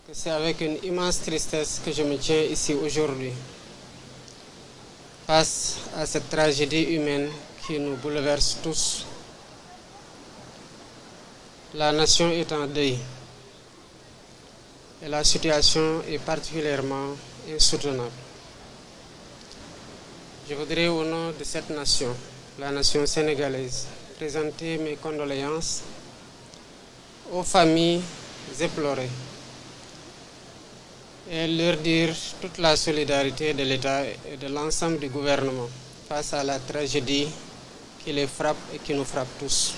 que c'est avec une immense tristesse que je me tiens ici aujourd'hui, face à cette tragédie humaine qui nous bouleverse tous. La nation est en deuil et la situation est particulièrement insoutenable. Je voudrais, au nom de cette nation, la nation sénégalaise, présenter mes condoléances aux familles éplorées et leur dire toute la solidarité de l'État et de l'ensemble du gouvernement face à la tragédie qui les frappe et qui nous frappe tous.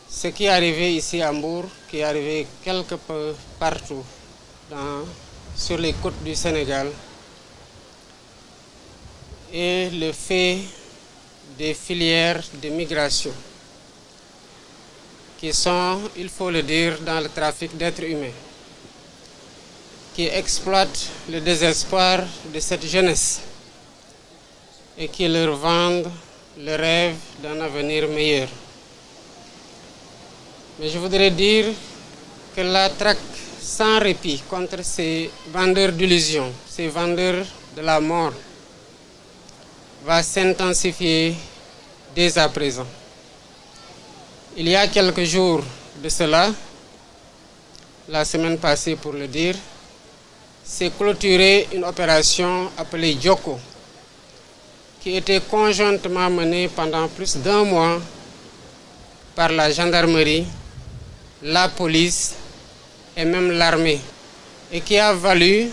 Ce qui est arrivé ici à Mbour, qui est arrivé quelque peu partout sur les côtes du Sénégal, est le fait des filières de migration qui sont, il faut le dire, dans le trafic d'êtres humains, qui exploitent le désespoir de cette jeunesse et qui leur vendent le rêve d'un avenir meilleur. Mais je voudrais dire que la traque sans répit contre ces vendeurs d'illusions, ces vendeurs de la mort, va s'intensifier dès à présent. Il y a quelques jours de cela, la semaine passée pour le dire, s'est clôturée une opération appelée Djoko, qui était conjointement menée pendant plus d'1 mois par la gendarmerie, la police et même l'armée, et qui a valu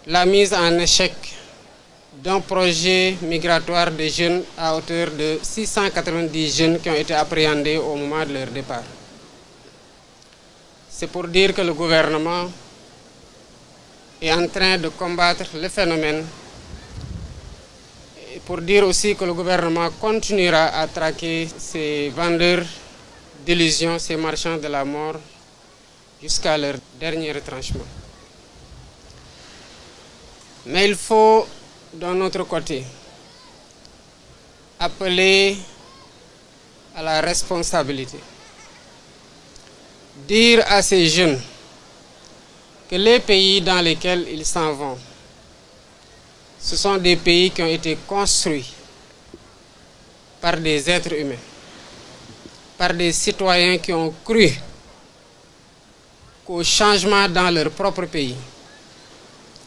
la mise en échec d'un projet migratoire de jeunes à hauteur de 690 jeunes qui ont été appréhendés au moment de leur départ. C'est pour dire que le gouvernement est en train de combattre le phénomène et pour dire aussi que le gouvernement continuera à traquer ces vendeurs d'illusions, ces marchands de la mort jusqu'à leur dernier retranchement. Mais il faut, d'un autre côté, appeler à la responsabilité. Dire à ces jeunes que les pays dans lesquels ils s'en vont, ce sont des pays qui ont été construits par des êtres humains, par des citoyens qui ont cru qu'au changement dans leur propre pays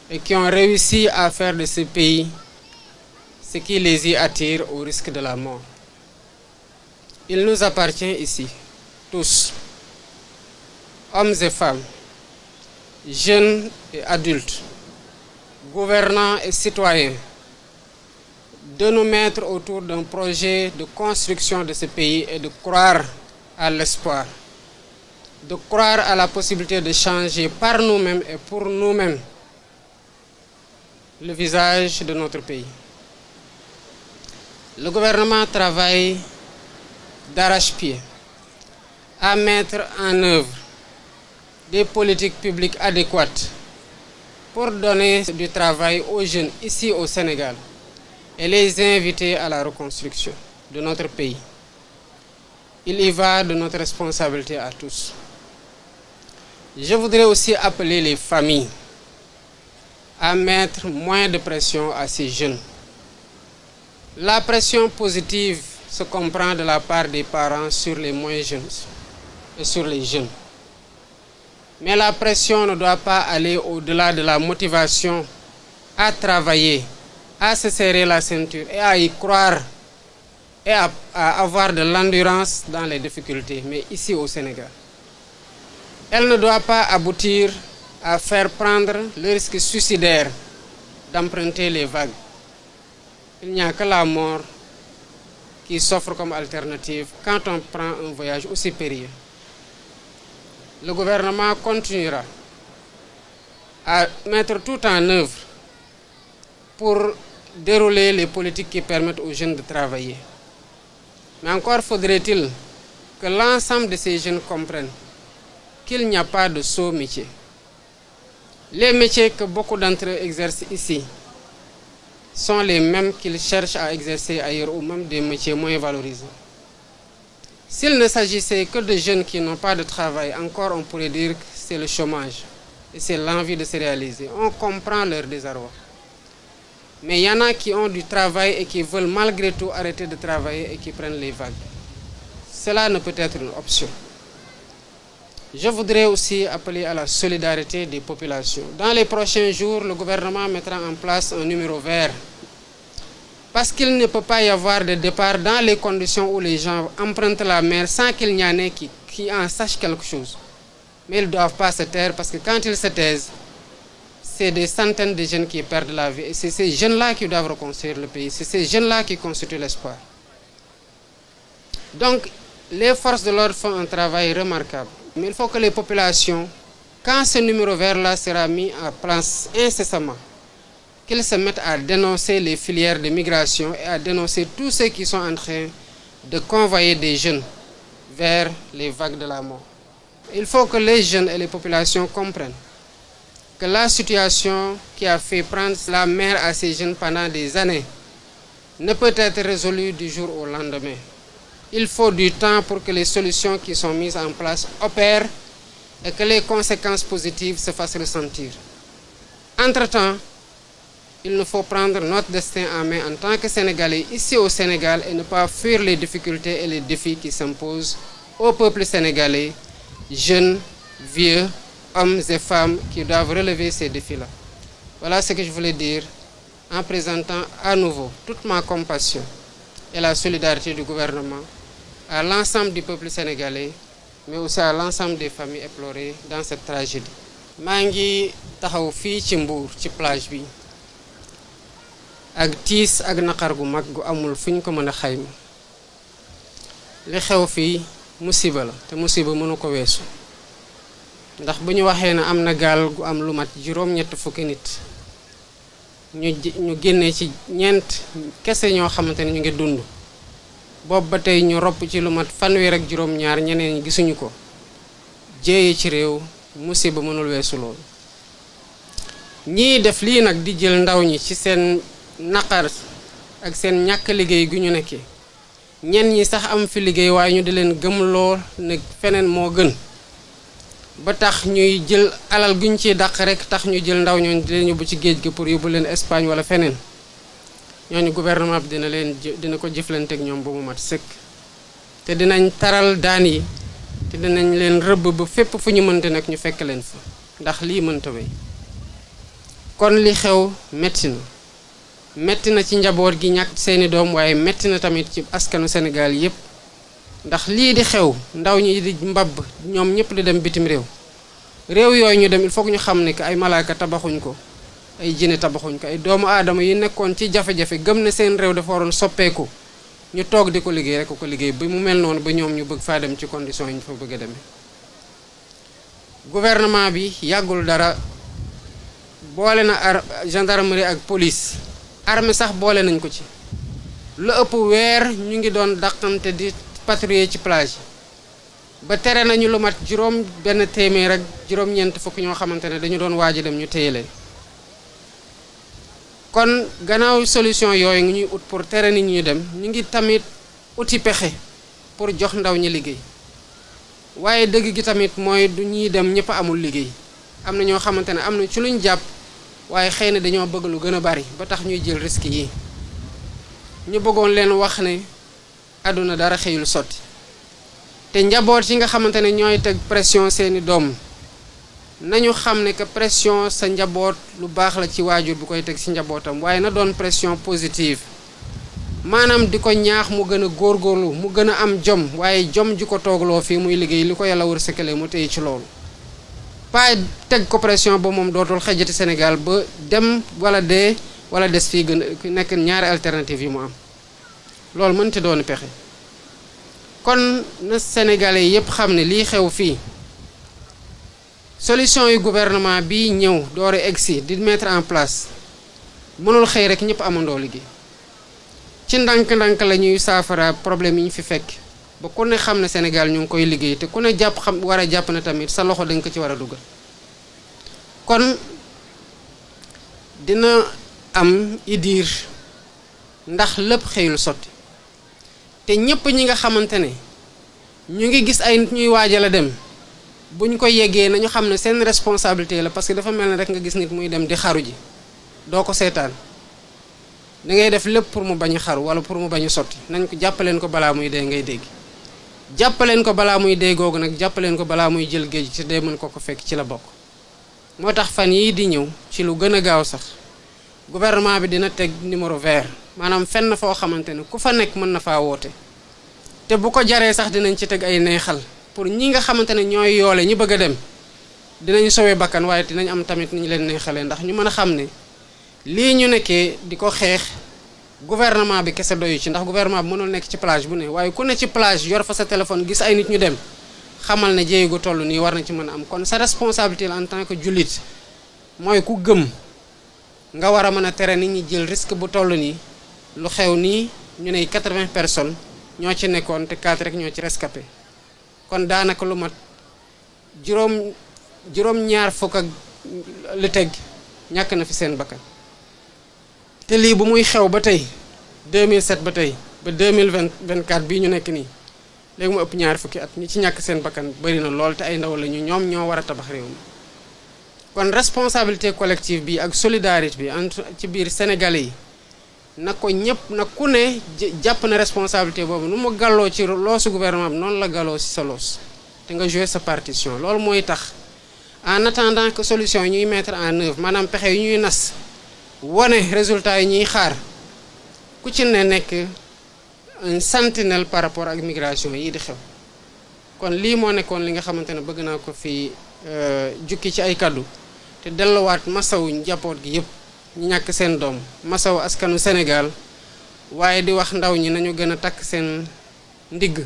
et qui ont réussi à faire de ce pays ce qui les y attire au risque de la mort. Il nous appartient ici, tous, hommes et femmes, jeunes et adultes, gouvernants et citoyens, de nous mettre autour d'un projet de construction de ce pays et de croire à l'espoir, de croire à la possibilité de changer par nous-mêmes et pour nous-mêmes le visage de notre pays. Le gouvernement travaille d'arrache-pied à mettre en œuvre des politiques publiques adéquates pour donner du travail aux jeunes ici au Sénégal et les inviter à la reconstruction de notre pays. Il y va de notre responsabilité à tous. Je voudrais aussi appeler les familles à mettre moins de pression à ces jeunes. La pression positive se comprend de la part des parents sur les moins jeunes et sur les jeunes. Mais la pression ne doit pas aller au-delà de la motivation à travailler, à se serrer la ceinture et à y croire et à avoir de l'endurance dans les difficultés, mais ici au Sénégal. Elle ne doit pas aboutir à faire prendre le risque suicidaire d'emprunter les vagues. Il n'y a que la mort qui s'offre comme alternative quand on prend un voyage aussi périlleux. Le gouvernement continuera à mettre tout en œuvre pour dérouler les politiques qui permettent aux jeunes de travailler. Mais encore faudrait-il que l'ensemble de ces jeunes comprennent qu'il n'y a pas de sot métier. Les métiers que beaucoup d'entre eux exercent ici sont les mêmes qu'ils cherchent à exercer ailleurs ou même des métiers moins valorisés. S'il ne s'agissait que de jeunes qui n'ont pas de travail, encore on pourrait dire que c'est le chômage et c'est l'envie de se réaliser. On comprend leur désarroi. Mais il y en a qui ont du travail et qui veulent malgré tout arrêter de travailler et qui prennent les vagues. Cela ne peut être une option. Je voudrais aussi appeler à la solidarité des populations. Dans les prochains jours, le gouvernement mettra en place un numéro vert. Parce qu'il ne peut pas y avoir de départ dans les conditions où les gens empruntent la mer sans qu'il n'y en ait qui en sachent quelque chose. Mais ils ne doivent pas se taire parce que quand ils se taisent, c'est des centaines de jeunes qui perdent la vie. Et c'est ces jeunes-là qui doivent reconstruire le pays. C'est ces jeunes-là qui constituent l'espoir. Donc, les forces de l'ordre font un travail remarquable. Mais il faut que les populations, quand ce numéro vert-là sera mis en place incessamment, qu'ils se mettent à dénoncer les filières de migration et à dénoncer tous ceux qui sont en train de convoyer des jeunes vers les vagues de la mort. Il faut que les jeunes et les populations comprennent que la situation qui a fait prendre la mer à ces jeunes pendant des années ne peut être résolue du jour au lendemain. Il faut du temps pour que les solutions qui sont mises en place opèrent et que les conséquences positives se fassent ressentir. Entre-temps, il nous faut prendre notre destin en main en tant que Sénégalais ici au Sénégal et ne pas fuir les difficultés et les défis qui s'imposent au peuple sénégalais, jeunes, vieux, hommes et femmes qui doivent relever ces défis-là. Voilà ce que je voulais dire en présentant à nouveau toute ma compassion et la solidarité du gouvernement à l'ensemble du peuple sénégalais, mais aussi à l'ensemble des familles éplorées dans cette tragédie. maa ngi taxaw fii ci Mbour ci plage bi ak tiis ak naqar gu mag gu amul fu ñu ko mën a xayma li xew fii musiba la te musiba mënu ko weesu ndax bu ñu waxee ne am na gaal gu am lu mat juróom-ñett fukki nit ñu génnee ci ñeent kese ñoo xamante ne ñu ngi dund boobu ba tey ñu ropp ci lu mat fanweer ak juróom-ñaar ñeneen ñi gisuñu ko jéeye ci réew musiba mënul weesu loolu ñii def lii nag di jël ndaw ñi ci seen naqar ak seen ñàkk liggéey gu ñu nekkee ñenn ñi sax am fi liggéey waaye ñu di leen gëmloo ne feneen moo gën ba tax ñuy jël alal guñ ciy dàq rek tax ñu jël ndaw ñooñu di leen yóbbu ci géej gi pour yóbbu leen Espagne wala feneen ñooñu gouvernement bi dina ko jëflante ak ñoom ba mu mat sëkk te dinañ taral daan yi te dinañ leen rëbb ba fépp fu ñu mënte nag ñu fekk leen fa ndax lii mënta wéy kon li xew metti na ci njaboot gi ñàkk seeni doom waaye metti na tamit ci askanu Sénégal yépp ndax lii di xew ndaw ñi di mbabb ñoom ñëpp di dem bitim réew yooyu ñu dem il faut que ñu xam ne que ay malaaka tabaxuñ ko ay jinne tabaxuñ ko ay doomu aadama yi nekkoon ci jafe-jafe gëm na seen réew dafa waroon soppeeku ñu toog di ko liggéey rek ko liggéey ba mu mel noonu ba ñoom ñu bëgg faa dem ci condition yi ñu fa bëgg a demee gouvernement bi yàggul dara boole na gendarmerie ak police armée sax boole nañ ko ci lu ëpp weer ñu ngi doon dàqante di patrouiller ci plage ba tere nañu lu mat juróom benn téeméer ak juróom-ñeent fukk ñoo xamante ne dañu doon waaj a dem ñu téye leen kon gannaaw solution yooyu ngi ñuy ut pour tere nit ñu dem ñu ngi tamit uti pexe pour jox ndaw ñi liggéey waaye dëgg gi tamit mooy du ñuy dem ñëpp amul liggéey am na ñoo xamante ne am na ci luñ jàpp waaye xëy na dañoo bëgg lu gën a bari ba tax ñuy jël risque yi ñu bëggoon leen wax ne àdduna dara xëyul sotti te njaboot yi nga xamante ne ñooy teg pression seeni doom nañu xam ne que pression sa njaboot lu baax la ci waajur bu koy teg ci njabootam waaye na doon pression positive maanaam di ko ñaax mu gën a góorgóorlu mu gën a am jom waaye jom ji ko toogloo fii muy liggéey li ko yàlla wërsëgale mu téye ci loolu pas teg ko pression ba moom dootul xejjati Sénégal ba dem wala dee wala des fii gën a nekk ñaari alternative yi mu am loolu mënta doon pexe kon na Sénégalais yépp xam ne lii xew fii solution yu gouvernement bi ñëw doore egsi di mettre en place mënul xëy rek ñëpp amandoo liggéey ci ndànk-ndànk la ñuy saafara problème yi ñu fi fekk ba ku ne xam ne Sénégal ñu ngi koy liggéey te ku ne jàpp xam war a jàpp na tamit sa loxo dañ ko ci war a dugal kon dina am idiir ndax lépp xëyul sotti te ñëpp ñi nga xamante ne ñu ngi gis ay nit ñuy waajal a dem buñ ko yeggee nañu xam ne seen responsabilité la, parce que dafa mel ne rek nga gis nit muy dem di xaru ji doo ko seetaan da ngay def lépp pour mu bañ a xaru wala pour mu bañ a sotti. nañ ko jàppaleen ko balaa muy dee ngay dégg, jàppaleen ko balaa muy dee googu nag jàppaleen ko balaa muy jël géej ci dee mën ko fekk ci la bokk. moo tax fan yii di ñëw ci lu gën a gaaw sax gouvernement bi dina teg numéro vert, maanaam fenn foo xamante ne ku fa nekk mën na faa woote, te bu ko jaree sax dinañ ci teg ay neexal pour ñi nga xamante ne ñooy yoole ñi bëgg a dem dinañ sowee bakkan, waaye dinañ am tamit ni ñu leen neexalee ndax ñu mën a xam ne lii ñu nekkee di ko xeex gouvernement bi kese doyu ci, ndax gouvernement bi mënul nekk ci plage bu ne, waaye ku ne ci plage yor fa sa téléphone gis ay nit ñu dem xamal ne jéego gu toll nii war na ci mën a am. kon sa responsabilité en tant que jullit mooy ku gëm nga war a mën a tere nit ñi jël risque bu toll nii. lu xew nii ñu ne 80 personnes ñoo ci nekkoon te 4 rek ñoo ci rescapé, kon daanaka lu mat juróom-ñaar fukk ak lu teg ñàkk na fi seen bakkan. te lii bu muy xew ba tey 2007 ba tey ba 2024 bii ñu nekk nii léegi mu ëpp ñaar fukki at ñi ci ñàkk seen bakkan bari na lool te ay ndaw la ñu ñoom ñoo war a tabax réew mi. kon responsabilité collective bi ak solidarité bi entre ci biir sénégalais yi na ko ñëpp na ku ne jàpp na responsabilité boobu nu mu gàlloo ci loosu gouvernement bi noonu la gàlloo ci sa loos te nga jouer sa partition. loolu mooy tax en attendant que solution yi ñuy mettre en œuvre maanaam pexe yi ñuy nas wane résultat yi ñuy xaar ku ci ne nekk un sentinelle par rapport ak migration yi di xew. kon lii moo nekkoon li nga xamante ne bëgg naa ko fi jukki ci ay kaddu te delluwaat masawu njaboot gi yëpp ñu ñàkk seen doom, masawu askanu Sénégal, waaye di wax ndaw ñi nañu gën a takk seen ndigg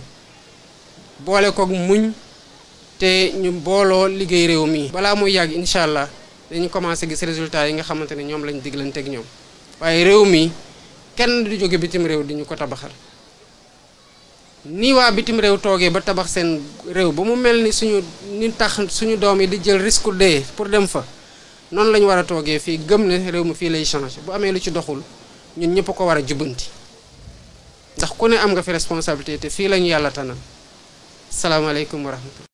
boole koog muñ te ñu booloo liggéey réew mi. balaa muy yàgg incha allah dañu commencé gis résultat yi nga xamante ne ñoom lañ diglanteeg ñoom, waaye réew mi kenn du jóge bitim réew di ñu ko tabaxal. ni waa bitim réew toogee ba tabax seen réew ba mu mel ni tax suñu doom yi di jël risque dee pour dem fa, noonu lañu war a toogee fii gëm ne réew mi fii lay changé. bu amee lu ci doxul ñun ñëpp ko war a jubbanti ndax ku ne am nga fi responsabilité te fii lañu yàlla tanal. salaamaaleykum wa rahmatulah.